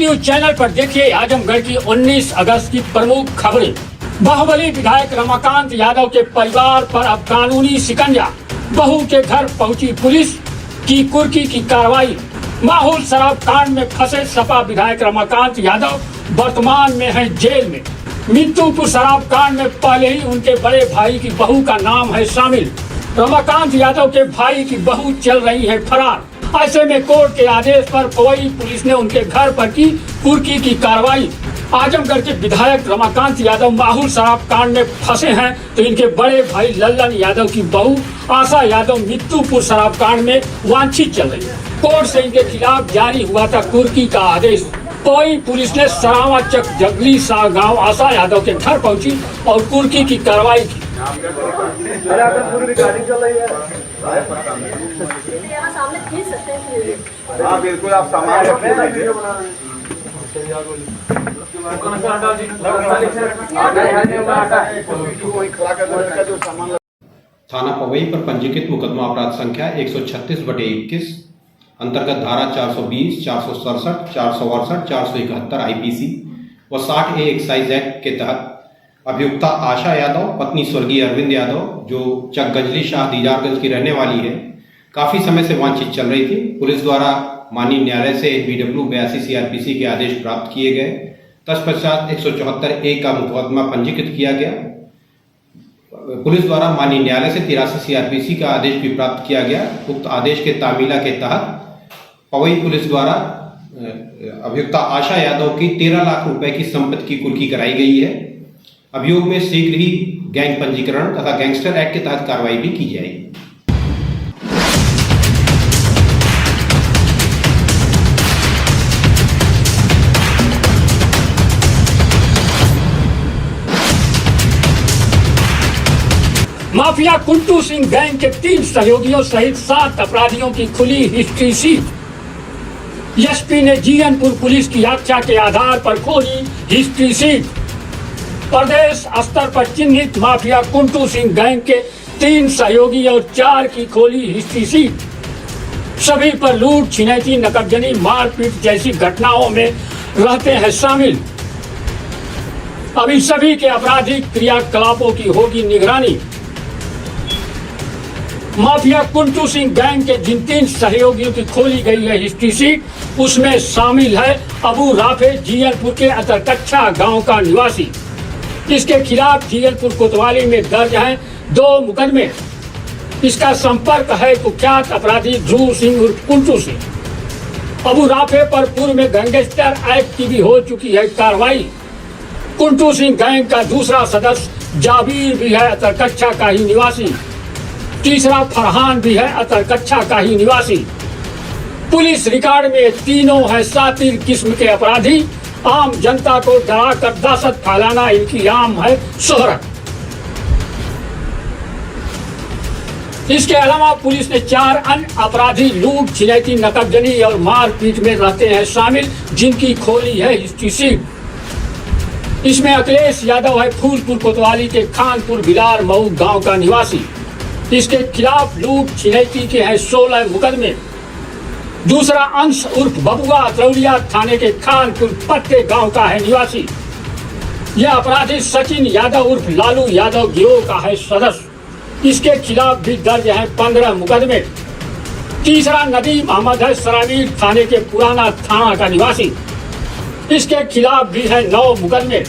News channel पर देखिए आजमगढ़ की 19 अगस्त की प्रमुख खबरें। बाहुबली विधायक रमाकांत यादव के परिवार पर अब कानूनी शिकंजा। बहू के घर पहुंची पुलिस की कुर्की की कार्रवाई। माहौल शराब कांड में फंसे सपा विधायक रमाकांत यादव वर्तमान में है जेल में। मित्तुपुर शराब कांड में पहले ही उनके बड़े भाई की बहू का नाम है शामिल। रमाकांत यादव के भाई की बहू चल रही है फरार। ऐसे में कोर्ट के आदेश पर पवई पुलिस ने उनके घर पर की कुर्की की कार्रवाई। आजमगढ़ के विधायक रमाकांत यादव माहौल शराब कांड में फंसे हैं तो इनके बड़े भाई लल्लन यादव की बहू आशा यादव मित्तुपुर शराब कांड में वांछित चल रही है। कोर्ट से इनके खिलाफ जारी हुआ था कुर्की का आदेश। पवई पुलिस ने सरावा चक जगली शाह गाँव आशा यादव के घर पहुंची और कुर्की की कार्रवाई की। हाँ बिल्कुल, आप सामान थाना पवई पर पंजीकृत मुकदमा अपराध संख्या 136/21 अंतर्गत धारा 420, 467, 468, 471 आईपीसी व 60A एक्साइज एक्ट के तहत अभियुक्ता आशा यादव पत्नी स्वर्गीय अरविंद यादव जो चक गजली शाह दीजारगंज की रहने वाली है, काफी समय से वांछित चल रही थी। पुलिस द्वारा माननीय न्यायालय से BW 82 CRPC के आदेश प्राप्त किए गए। तत्पश्चात 174A का मुकदमा पंजीकृत किया गया। पुलिस द्वारा माननीय न्यायालय से 83 CRPC का आदेश भी प्राप्त किया गया। उक्त आदेश के तामीला के तहत पवई पुलिस द्वारा अभियुक्ता आशा यादव की 13 लाख रुपए की संपत्ति की कुर्की कराई गई है। अभियोग में शीघ्र ही गैंग पंजीकरण तथा गैंगस्टर एक्ट के तहत कार्रवाई भी की जाएगी। माफिया कुंटू सिंह गैंग के 3 सहयोगियों सहित 7 अपराधियों की खुली हिस्ट्री शीट। एसपी ने जीएनपुर पुलिस की आख्या के आधार पर खोली हिस्ट्री शीट। प्रदेश स्तर पर चिन्हित माफिया कुंटू सिंह गैंग के 3 सहयोगी और 4 की खोली हिस्ट्री शीट। सभी पर लूट, छिनैती, नकबजनी, मारपीट जैसी घटनाओं में रहते हैं शामिल। अभी सभी के आपराधिक क्रियाकलापों की होगी निगरानी। माफिया कुंटू सिंह गैंग के जिन 3 सहयोगियों की खोली गई है हिस्ट्री शीट, उसमें शामिल है अबू राफे, जीएनपुर के अतरकच्छा गांव का निवासी। इसके खिलाफ जीएनपुर कोतवाली में दर्ज हैं 2 मुकदमे। इसका संपर्क है कुख्यात अपराधी ध्रुव सिंह उर्फ कुंटू सिंह। अबू राफे पर पूर्व में गैंगस्टर एक्ट की भी हो चुकी है कार्रवाई। कुंटू सिंह गैंग का दूसरा सदस्य जाबीर भी है अतरकच्छा का ही निवासी। तीसरा फरहान भी है अतरकच्छा का ही निवासी। पुलिस रिकॉर्ड में तीनों है सातिर किस्म के अपराधी। आम जनता को डराकर दहशत फैलाना इनकी आम है शोहरत। इसके अलावा पुलिस ने 4 अन्य अपराधी लूट, छिनैती, नकबजनी और मारपीट में रहते हैं शामिल, जिनकी खोली है हिस्ट्री शीट। इसमें अखिलेश यादव है फूलपुर कोतवाली के खानपुर बिलार मऊ गांव का निवासी। इसके खिलाफ लूट, छिनैती के हैं 16 मुकदमे। दूसरा अंश उर्फ बबुआ अतरौलिया थाने के खानपुर पट्टे गांव का है निवासी। यह अपराधी सचिन यादव उर्फ लालू यादव गिरोह का है सदस्य। इसके खिलाफ भी दर्ज हैं 15 मुकदमे। तीसरा नदीम अहमद है सरामीर थाने के पुराना थाना का निवासी। इसके खिलाफ भी है 9 मुकदमे।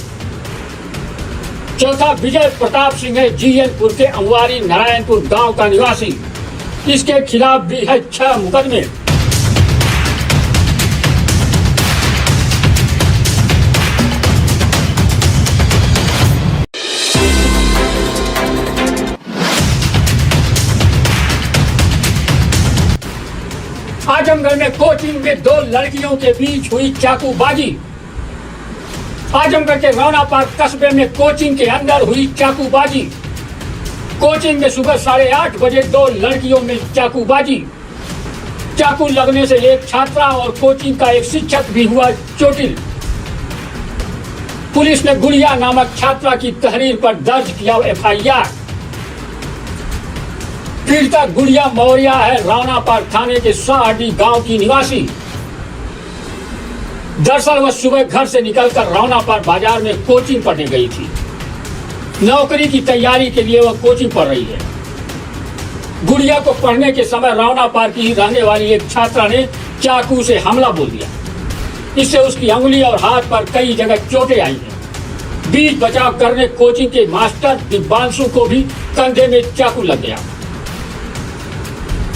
चौथा विजय प्रताप सिंह है जीएनपुर के अंवारी नारायणपुर गांव का निवासी। इसके खिलाफ भी है 6 मुकदमे। आजमगढ़ में कोचिंग में 2 लड़कियों के बीच हुई चाकूबाजी। आजमगढ़ के रौना पार्क कस्बे में कोचिंग के अंदर हुई चाकूबाजी। कोचिंग में सुबह 8:30 बजे 2 लड़कियों में चाकूबाजी। चाकू लगने से एक छात्रा और कोचिंग का एक शिक्षक भी हुआ चोटिल। पुलिस ने गुड़िया नामक छात्रा की तहरीर पर दर्ज किया FIR। पीड़िता गुड़िया मौर्या है रौना पार्क थाने के साहडी गांव की निवासी। दरअसल वह सुबह घर से निकलकर रौनापार बाजार में कोचिंग पढ़ने गई थी। नौकरी की तैयारी के लिए वह कोचिंग पढ़ रही है। गुड़िया को पढ़ने के समय रौनापार की रहने वाली एक छात्रा ने चाकू से हमला बोल दिया। इससे उसकी अंगुली और हाथ पर कई जगह चोटें आई हैं। बीच बचाव करने कोचिंग के मास्टर दिव्यांशु को भी कंधे में चाकू लग गया,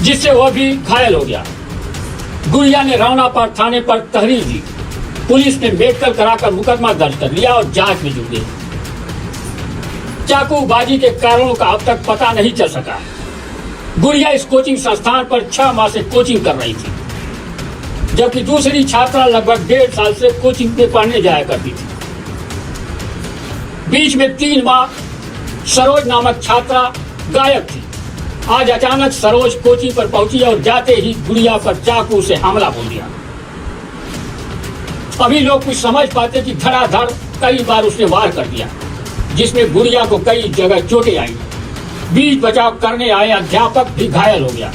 जिससे वह भी घायल हो गया। गुड़िया ने रौनापार थाने पर तहरीर दी। पुलिस ने मेडिकल कराकर मुकदमा दर्ज कर लिया और जांच में जुट गई। चाकूबाजी के कारणों का अब तक पता नहीं चल सका। गुड़िया इस कोचिंग संस्थान पर 6 माह से कोचिंग कर रही थी, जबकि दूसरी छात्रा लगभग 1.5 साल से कोचिंग में पढ़ने जाया करती थी। बीच में 3 माह सरोज नामक छात्रा गायब थी। आज अचानक सरोज कोचिंग पर पहुंची और जाते ही गुड़िया पर चाकू से हमला बोल दिया। अभी लोग कुछ समझ पाते कि धड़ाधड़ कई बार उसने वार कर दिया, जिसमें गुड़िया को कई जगह चोटें आई। बीच बचाव करने आए अध्यापक भी घायल हो गया।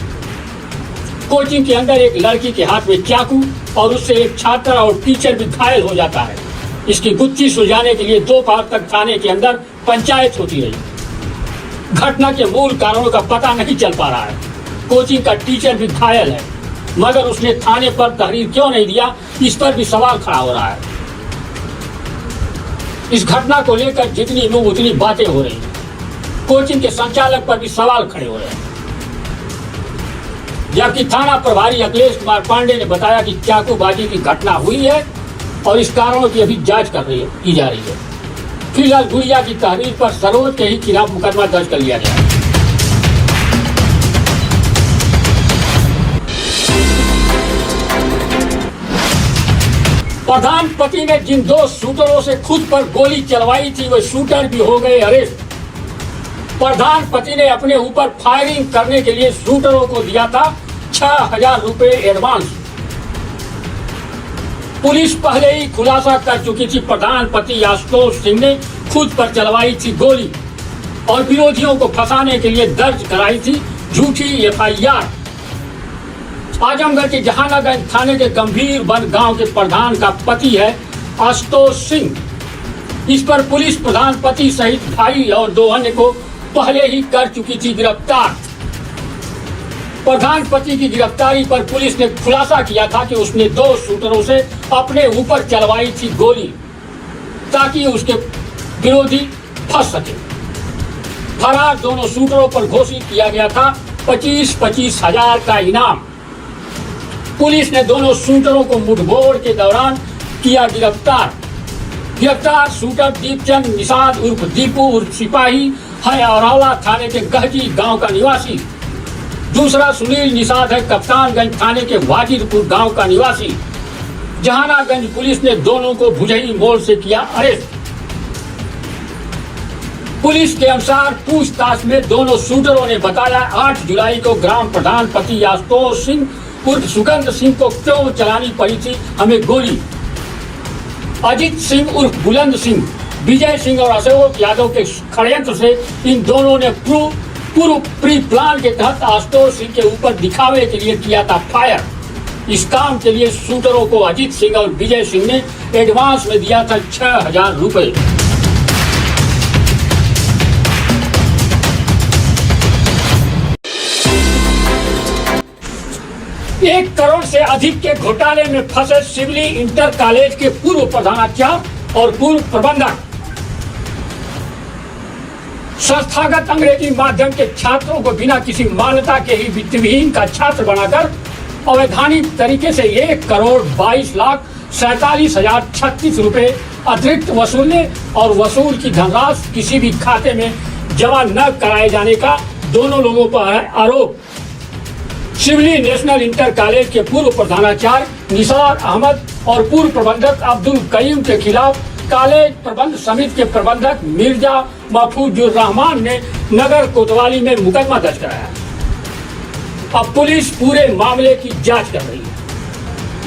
कोचिंग के अंदर एक लड़की के हाथ में चाकू और उससे एक छात्रा और टीचर भी घायल हो जाता है। इसकी गुत्थी सुलझाने के लिए दोपहर तक थाने के अंदर पंचायत होती रही। घटना के मूल कारणों का पता नहीं चल पा रहा है। कोचिंग का टीचर भी घायल है, मगर उसने थाने पर तहरीर क्यों नहीं दिया, इस पर भी सवाल खड़ा हो रहा है। इस घटना को लेकर जितनी मुंह उतनी बातें हो रही हैं। कोचिंग के संचालक पर भी सवाल खड़े हो रहे हैं। जबकि थाना प्रभारी अखिलेश कुमार पांडे ने बताया कि चाकूबाजी की घटना हुई है और इस कारणों की अभी जांच की जा रही है। फिलहाल गुड़िया की तहरीर पर सरोज के ही खिलाफ मुकदमा दर्ज कर लिया गया। प्रधानपति ने जिन 2 शूटरों से खुद पर गोली चलवाई थी, वे शूटर भी हो गए अरेस्ट। प्रधानपति ने अपने ऊपर फायरिंग करने के लिए शूटरों को दिया था 6,000 रुपए एडवांस। पुलिस पहले ही खुलासा कर चुकी थी। प्रधानपति आशुतोष सिंह ने खुद पर चलवाई थी गोली और विरोधियों को फंसाने के लिए दर्ज कराई थी झूठी FIR। आजमगढ़ के जहानागंज थाने के गंभीर वन गांव के प्रधान का पति है आशुतोष सिंह। इस पर पुलिस प्रधानपति सहित भाई और 2 अन्य को पहले ही कर चुकी थी गिरफ्तार। प्रधानपति की गिरफ्तारी पर पुलिस ने खुलासा किया था कि उसने 2 शूटरों से अपने ऊपर चलवाई थी गोली, ताकि उसके विरोधी फंस सके। फरार दोनों शूटरों पर घोषित किया गया था 25-25 हजार का इनाम। पुलिस ने दोनों शूटरों को मुठभेड़ के दौरान किया गिरफ्तार शूटर दीपचंद निषाद उर्फ दीपू उर्फ सिपाही है औरौला थाने के गहजी गांव का निवासी। दूसरा सुनील निषाद है कप्तानगंज थाने के वाजिदपुर गांव का निवासी। जहानागंज पुलिस ने दोनों को भुजई मोड़ से किया अरेस्ट। पुलिस के अनुसार पूछताछ में दोनों शूटरों ने बताया 8 जुलाई को ग्राम प्रधानपति आशुतोष सिंह उर्फ सुगंध सिंह को क्यों चलानी पड़ी थी हमें गोली। अजित सिंह उर्फ बुलंद सिंह, विजय सिंह और अशोक यादव के षड्यंत्र से इन दोनों ने पूर्व प्री प्लान के तहत आशुतोष सिंह के ऊपर दिखावे के लिए किया था फायर। इस काम के लिए शूटरों को अजित सिंह और विजय सिंह ने एडवांस में दिया था 6,000 रुपए। एक करोड़ से अधिक के घोटाले में फंसे सिवली इंटर कॉलेज के पूर्व प्रधानाचार्य और पूर्व प्रबंधक। संस्थागत अंग्रेजी माध्यम के छात्रों को बिना किसी मान्यता के ही वित्तविहीन का छात्र बनाकर अवैधानिक तरीके से 1,22,47,036 रुपए अतिरिक्त वसूलने और वसूल की धनराशि किसी भी खाते में जमा न कराए जाने का दोनों लोगों पर है आरोप। सिवली नेशनल इंटर कॉलेज के पूर्व प्रधानाचार्य निसार अहमद और पूर्व प्रबंधक अब्दुल कईम के खिलाफ कॉलेज प्रबंध समिति के प्रबंधक मिर्जा महफूजुर रहमान ने नगर कोतवाली में मुकदमा दर्ज कराया। अब पुलिस पूरे मामले की जांच कर रही है।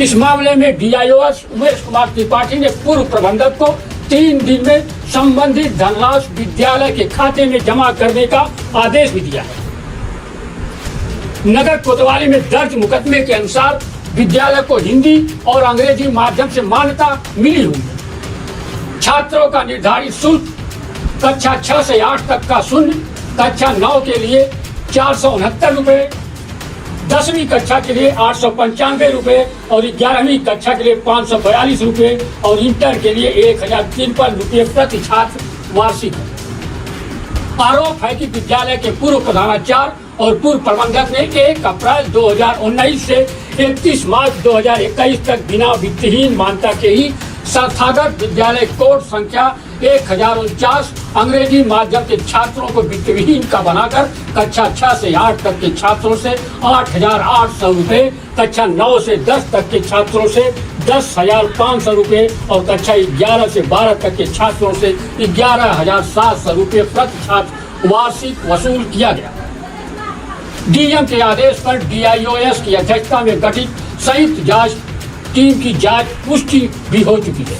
इस मामले में DIOS उमेश कुमार त्रिपाठी ने पूर्व प्रबंधक को 3 दिन में संबंधित धनराशि विद्यालय के खाते में जमा करने का आदेश भी दिया है। नगर कोतवाली में दर्ज मुकदमे के अनुसार विद्यालय को हिंदी और अंग्रेजी माध्यम से मान्यता मिली हुई है। छात्रों का निर्धारित शुल्क कक्षा 6 से 8 तक का शून्य, कक्षा 9 के लिए 469 रुपये, 10वीं कक्षा के लिए 895 रुपये और 11वीं कक्षा के लिए 542 रुपये और इंटर के लिए 1053 रुपये प्रति छात्र वार्षिक है। आरोप है कि विद्यालय के पूर्व प्रधानाचार्य और पूर्व प्रबंधक ने 1 अप्रैल 2019 से 31 मार्च 2021 तक बिना वित्तहीन मान्यता के ही संस्थागत विद्यालय कोड संख्या 1049 अंग्रेजी माध्यम के छात्रों को वित्तविहीन का बनाकर कक्षा 6 से 8 तक के छात्रों से 8,800 रुपये, कक्षा 9 से 10 तक के छात्रों से 10,500 रुपये और कक्षा 11 से 12 तक के छात्रों से 11,700 रुपये प्रति छात्र वार्षिक वसूल किया गया। डीएम के आदेश पर DIOS की अध्यक्षता में गठित संयुक्त जांच टीम की जांच पुष्टि भी हो चुकी है।